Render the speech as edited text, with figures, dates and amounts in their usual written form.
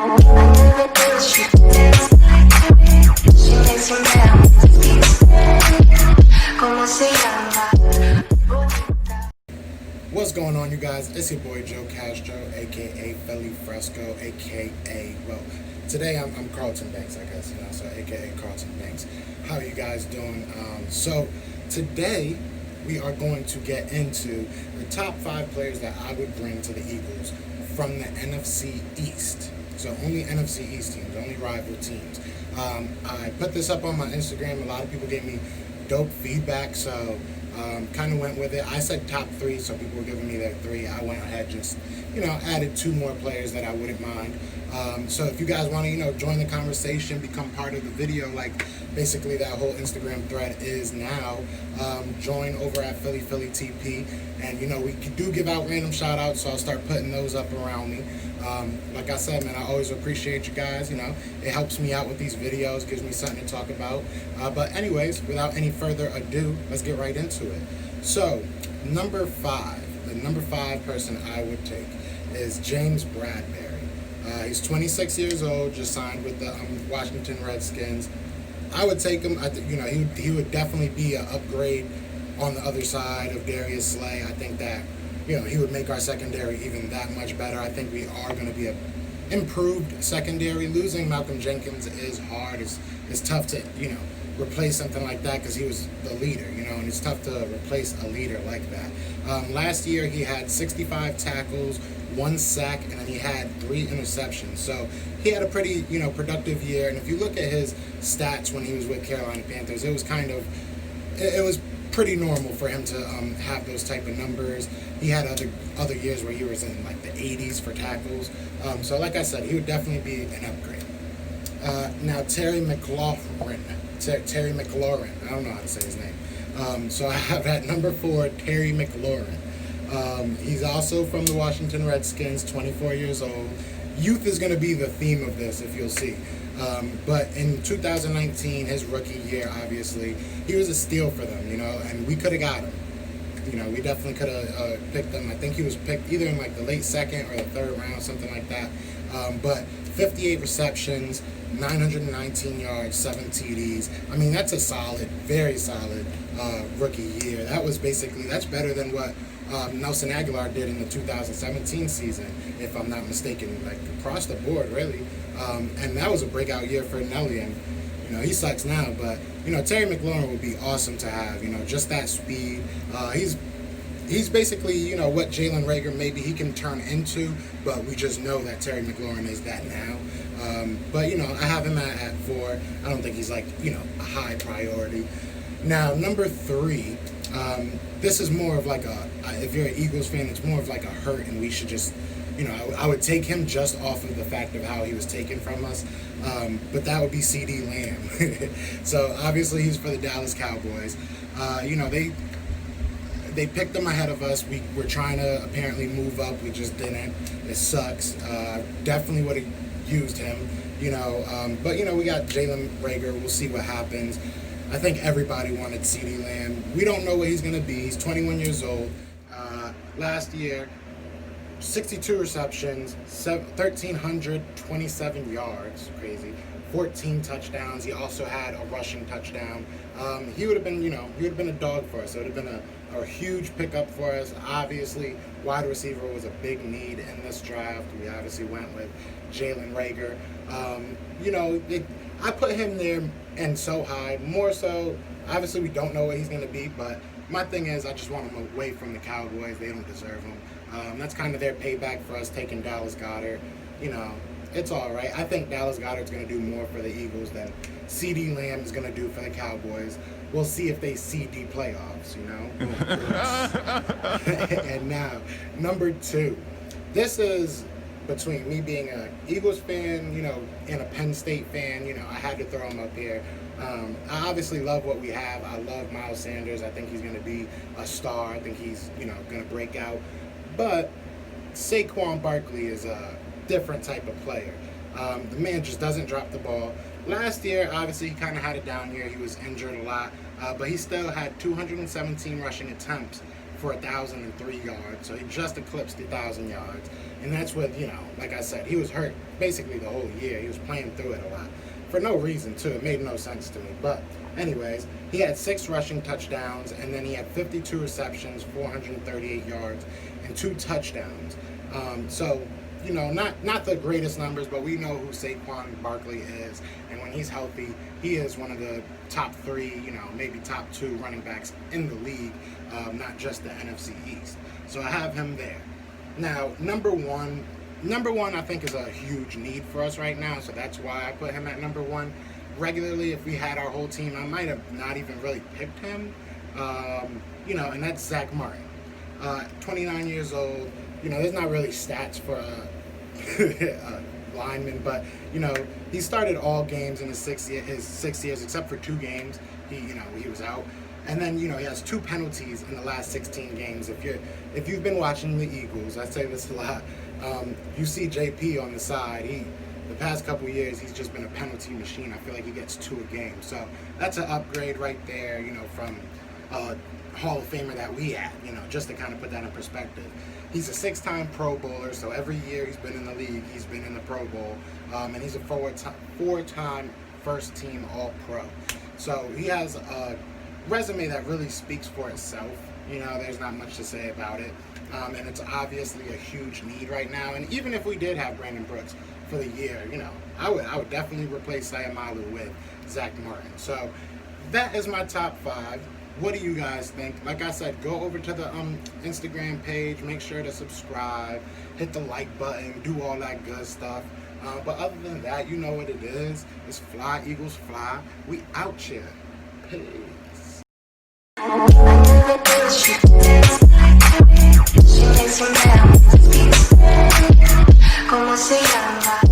What's going on, you guys? It's your boy Joe Castro, aka Felly Fresco, aka, well, today I'm Carlton Banks, I guess, so aka Carlton Banks. How are you guys doing? So today we are going to get into the top 5 players that I would bring to the Eagles from the NFC East. So only NFC East teams, only rival teams. I put this up on my Instagram. A lot of people gave me dope feedback, so kind of went with it. I said top 3, so people were giving me their 3. I went ahead, just added 2 more players that I wouldn't mind. So if you guys want to join the conversation, become part of the video, like basically that whole Instagram thread is now, join over at Philly TP, and we do give out random shout outs, so I'll start putting those up around me. Like I said, man, I always appreciate you guys. It helps me out with these videos, gives me something to talk about. But anyways, without any further ado, let's get right into it. So number 5, the number 5 person I would take is James Bradbury. He's 26 years old, just signed with the Washington Redskins. I would take him. I think he would definitely be an upgrade on the other side of Darius Slay. I think that he would make our secondary even that much better. I think we are going to be a improved secondary. Losing Malcolm Jenkins is hard. It's tough to replace something like that because he was the leader, and it's tough to replace a leader like that. Last year he had 65 tackles, 1 sack, and then he had 3 interceptions. So he had a pretty productive year. And if you look at his stats when he was with Carolina Panthers, it was pretty normal for him to have those type of numbers. He had other years where he was in like the 80s for tackles. So like I said, he would definitely be an upgrade. Now Terry McLaurin. I don't know how to say his name. So I have at number 4, Terry McLaurin. He's also from the Washington Redskins, 24 years old. Youth is going to be the theme of this, if you'll see. But in 2019, his rookie year, obviously, he was a steal for them, and we could have got him. We definitely could have picked him. I think he was picked either in like the late 2nd or the 3rd round, something like that. But 58 receptions, 919 yards, 7 TDs. I mean, that's a solid, very solid rookie year. That's better than what Nelson Aguilar did in the 2017 season, if I'm not mistaken, like across the board, really. And that was a breakout year for Nelly, and he sucks now, but Terry McLaurin would be awesome to have. Just that speed. He's basically what Jalen Reagor maybe he can turn into, but we just know that Terry McLaurin is that now. But I have him at 4. I don't think he's like a high priority. Now number 3. This is more of like if you're an Eagles fan, it's more of like a hurt, and we should just, I would take him just off of the fact of how he was taken from us. But that would be CD Lamb. So obviously he's for the Dallas Cowboys. They picked him ahead of us. We were trying to apparently move up. We just didn't. It sucks. Definitely would have used him, But, we got Jalen Reagor. We'll see what happens. I think everybody wanted CD Lamb. We don't know what he's going to be. He's 21 years old. Last year, 62 receptions, 1,327 yards. Crazy. 14 touchdowns. He also had a rushing touchdown. He would have been, he would have been a dog for us. It would have been a huge pickup for us. Obviously, wide receiver was a big need in this draft. We obviously went with Jalen Reagor. I put him there and so high. More so, obviously, we don't know what he's going to be, but my thing is I just want him away from the Cowboys. They don't deserve him. That's kind of their payback for us taking Dallas Goedert. It's all right. I think Dallas Goedert's going to do more for the Eagles than CD Lamb is going to do for the Cowboys. We'll see if they CD playoffs, And now, number 2. This is between me being an Eagles fan, and a Penn State fan. I had to throw him up here. I obviously love what we have. I love Miles Sanders. I think he's going to be a star. I think he's, going to break out. But Saquon Barkley is a different type of player. The man just doesn't drop the ball. Last year, obviously, he kind of had a down year. He was injured a lot, but he still had 217 rushing attempts, for 1,003 yards, so he just eclipsed 1,000 yards. And that's with, like I said, he was hurt basically the whole year. He was playing through it a lot for no reason too. It made no sense to me. But anyways, he had 6 rushing touchdowns, and then he had 52 receptions, 438 yards, and 2 touchdowns. So, not the greatest numbers, but we know who Saquon Barkley is, and when he's healthy, he is one of the top 3, maybe top 2 running backs in the league, not just the NFC East. So I have him there. Now, number one I think is a huge need for us right now, so that's why I put him at number 1. Regularly, if we had our whole team, I might have not even really picked him, and that's Zach Martin. 29 years old. There's not really stats for a lineman, but he started all games in his 6 years, except for 2 games. He was out, and then he has 2 penalties in the last 16 games. If you've been watching the Eagles, I say this a lot. You see JP on the side. The past couple of years, he's just been a penalty machine. I feel like he gets 2 a game, so that's an upgrade right there. From Hall of Famer that we had, just to kind of put that in perspective. He's a 6-time Pro Bowler, so every year he's been in the league, he's been in the Pro Bowl, and he's a 4-time first-team All-Pro. So he has a resume that really speaks for itself. There's not much to say about it, and it's obviously a huge need right now. And even if we did have Brandon Brooks for the year, I would definitely replace Sayamalu with Zach Martin. So that is my top 5. What do you guys think? Like I said, go over to the Instagram page. Make sure to subscribe. Hit the like button. Do all that good stuff. But other than that, you know what it is. It's Fly, Eagles, Fly. We out here. Peace. ¿Cómo se llama?